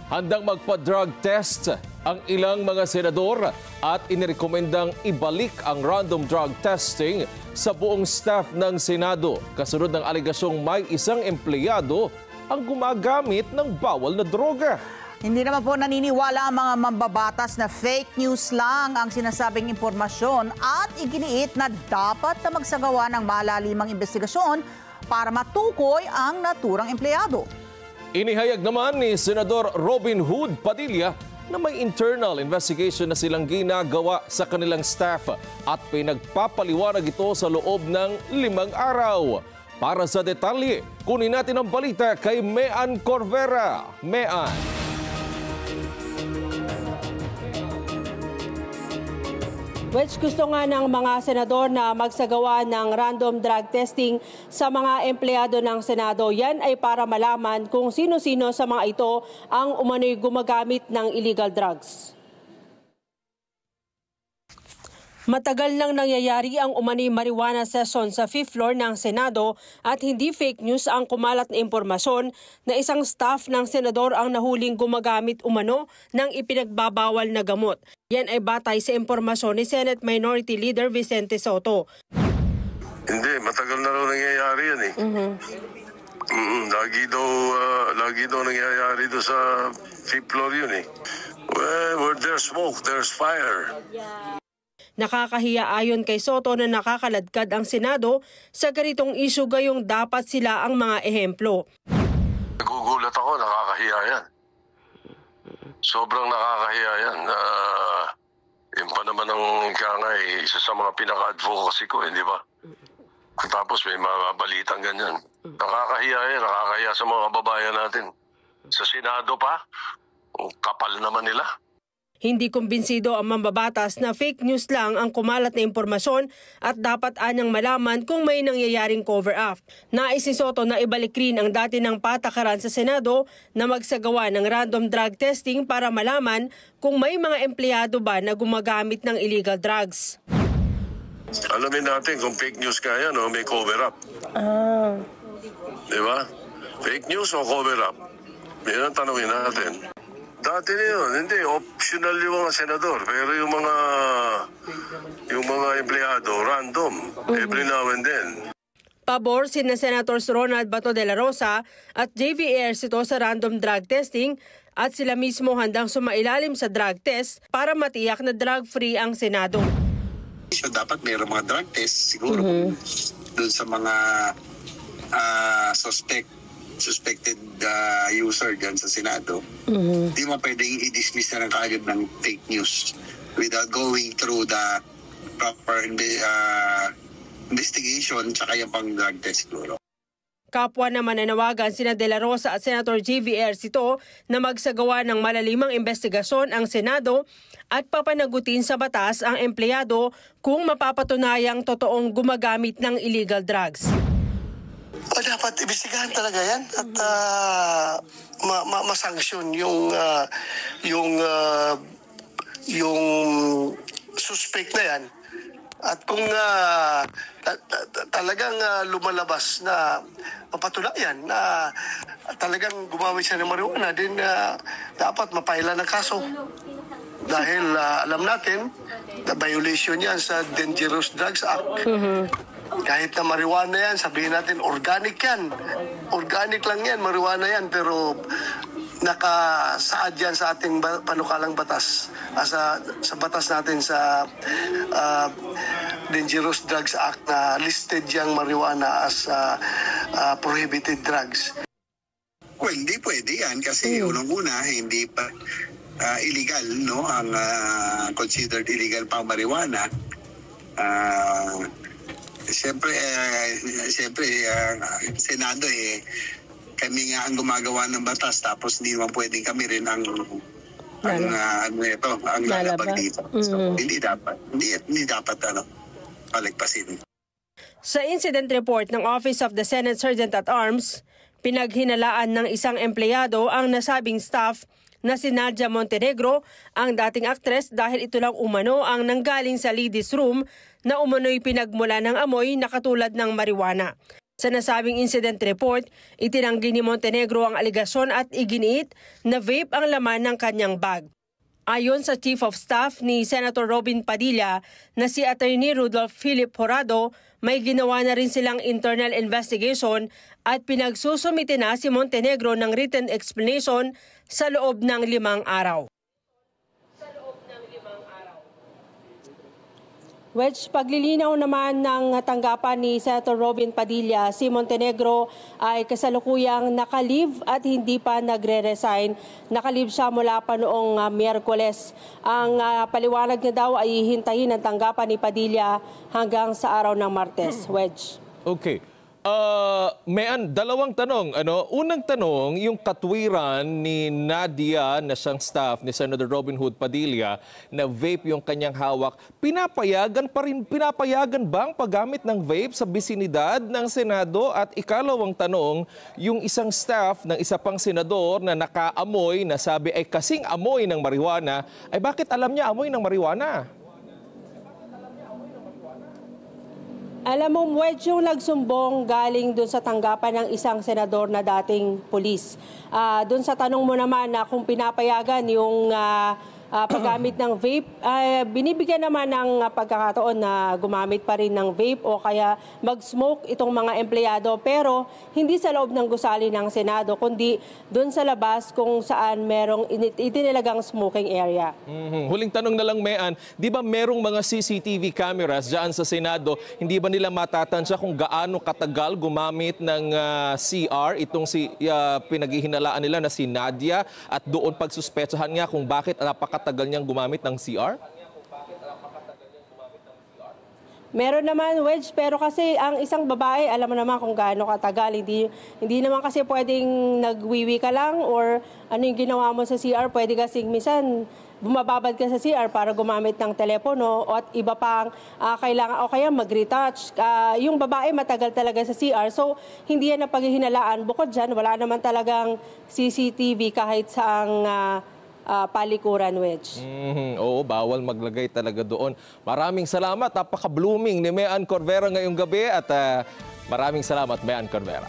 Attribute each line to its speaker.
Speaker 1: Handang magpa-drug test ang ilang mga senador at inirekomendang ibalik ang random drug testing sa buong staff ng Senado kasunod ng alegasyong may isang empleyado ang gumagamit ng bawal na droga.
Speaker 2: Hindi naman po naniniwala ang mga mambabatas na fake news lang ang sinasabing impormasyon at iginiit na dapat na magsagawa ng malalimang investigasyon para matukoy ang naturang empleyado.
Speaker 1: Inihayag naman ni Senador Robin Hood Padilla na may internal investigation na silang ginagawa sa kanilang staff at pinagpapaliwanag ito sa loob ng 5 araw. Para sa detalye, kunin natin ang balita kay Mean Corvera. Mean.
Speaker 3: Which gusto nga ng mga senador na magsagawa ng random drug testing sa mga empleyado ng Senado. Yan ay para malaman kung sino-sino sa mga ito ang umano'y gumagamit ng illegal drugs. Matagal nang nangyayari ang umano'y marijuana session sa 5th floor ng Senado at hindi fake news ang kumalat na impormasyon na isang staff ng senador ang nahuling gumagamit umano ng ipinagbabawal na gamot. Yan ay batay sa impormasyon ni Senate Minority Leader Vicente Sotto.
Speaker 4: Hindi, matagal na raw nangyayari yan eh. Lagi daw nangyayari doon sa 5th floor yun eh. Well, where there's smoke, there's fire.
Speaker 3: Nakakahiya ayon kay Sotto na nakakaladkad ang Senado sa ganitong issue gayong dapat sila ang mga ehemplo.
Speaker 4: Nagugulat ako, nakakahiya yan. Sobrang nakakahiya yan. Yun pa naman ang isa sa mga pinaka-advocacy ko, hindi ba? Tapos may mga balitang ganyan. Nakakahiya yan, nakakahiya sa mga kababayan natin. Sa Senado pa, kapal naman nila.
Speaker 3: Hindi kumbinsido ang mambabatas na fake news lang ang kumalat na impormasyon at dapat anyang malaman kung may nangyayaring cover-up. Nais ni Sotto na ibalik rin ang dati ng patakaran sa Senado na magsagawa ng random drug testing para malaman kung may mga empleyado ba na gumagamit ng illegal drugs.
Speaker 4: Alamin natin kung fake news kaya, no? May cover-up. Di ba? Fake news o cover-up? Yan ang tanongin natin. Dati na yun, hindi, optional yung mga senador, pero yung mga empleyado, random, every now and then.
Speaker 3: Pabor sina Senators Ronald Bato de la Rosa at JV Ejercito sa random drug testing at sila mismo handang sumailalim sa drug test para matiyak na drug-free ang Senado.
Speaker 5: So dapat mayroong mga drug test siguro doon sa mga suspected user dyan sa Senado. Hindi mo pwedeng i-dismiss na lang kaagad ng fake news without going through the proper investigation tsaka yung pang drug test siguro.
Speaker 3: Kapwa naman nanawagan sina De La Rosa at Senator JV Ejercito na magsagawa ng malalimang investigasyon ang Senado at papanagutin sa batas ang empleyado kung mapapatunayang totoong gumagamit ng illegal drugs.
Speaker 6: Dapat ibisigahan talaga yan at masanksyon yung suspect na yan. At kung talagang lumalabas na mapatunayan na talagang gumamit siya ng marijuana, din dapat mapailan ng kaso. Dahil alam natin na violation yan sa Dangerous Drugs Act. Kahit na marijuana yan, sabihin natin organic yan. Organic lang yan, marijuana yan, pero nakasaad yan sa ating panukalang batas. Sa batas natin sa Dangerous Drugs Act na listed yung marijuana as prohibited drugs.
Speaker 5: Well, hindi pwede yan kasi unang-una hindi pa illegal, no? Ang considered illegal pang marijuana. Siyempre, Senado kami nga ang gumagawa ng batas tapos hindi naman pwedeng kami rin ang lalabag dito. So, hindi dapat paligpasin.
Speaker 3: Sa incident report ng Office of the Senate Sergeant at Arms, pinaghinalaan ng isang empleyado ang nasabing staff na si Nadia Montenegro, ang dating aktres dahil ito lang umano ang nanggaling sa ladies' room na umano'y pinagmula ng amoy na katulad ng marijuana. Sa nasabing incident report, itinanggi ni Montenegro ang aligasyon at iginiit na vape ang laman ng kanyang bag. Ayon sa Chief of Staff ni Senator Robin Padilla na si Attorney Rudolph Philip Horado, may ginawa na rin silang internal investigation at pinagsusumite na si Montenegro ng written explanation sa loob ng 5 araw. Wedge, paglilinaw naman ng tanggapan ni Senator Robin Padilla, si Montenegro ay kasalukuyang naka-leave at hindi pa nagre-resign. Naka-leave siya mula pa noong Miyerkules. Ang paliwanag niya daw ay hihintayin ng tanggapan ni Padilla hanggang sa araw ng Martes. Wedge.
Speaker 1: Okay. Mayan, dalawang tanong. Unang tanong, yung katwiran ni Nadia na siyang staff ni Senator Robin Hood Padilla na vape yung kanyang hawak, pinapayagan ba ang paggamit ng vape sa bisinidad ng Senado? At ikalawang tanong, yung isang staff ng isa pang senador na nakaamoy na sabi ay kasing amoy ng marijuana, ay bakit alam niya amoy ng marijuana?
Speaker 3: Alam mo, Wedge, yung nagsumbong galing dun sa tanggapan ng isang senador na dating pulis. Dun sa tanong mo naman na kung pinapayagan yung paggamit ng vape, binibigyan naman ng pagkakataon na gumamit pa rin ng vape o kaya mag-smoke itong mga empleyado. Pero hindi sa loob ng gusali ng Senado, kundi dun sa labas kung saan merong itinilagang smoking area.
Speaker 1: Huling tanong na lang, Mayan, di ba merong mga CCTV cameras dyan sa Senado, hindi ba nila matatansya kung gaano katagal gumamit ng CR itong pinaghihinalaan nila na si Nadia at doon pagsuspetsahan nga kung bakit napakatagal niyang gumamit ng CR?
Speaker 3: Meron naman, Wedge, pero kasi ang isang babae, alam mo naman kung gaano katagal. Hindi naman kasi pwedeng nagwiwi ka lang or ano yung ginawa mo sa CR. Pwede kasing minsan bumababad ka sa CR para gumamit ng telepono at iba pang kailangan o kaya mag-retouch. Yung babae matagal talaga sa CR, so hindi yan na paghihinalaan. Bukod dyan, wala naman talagang CCTV kahit saang palikuran, Wedge.
Speaker 1: Oo, bawal maglagay talaga doon. Maraming salamat. Napaka-blooming ni Mayan Corvera ngayong gabi at maraming salamat, Mayan Corvera.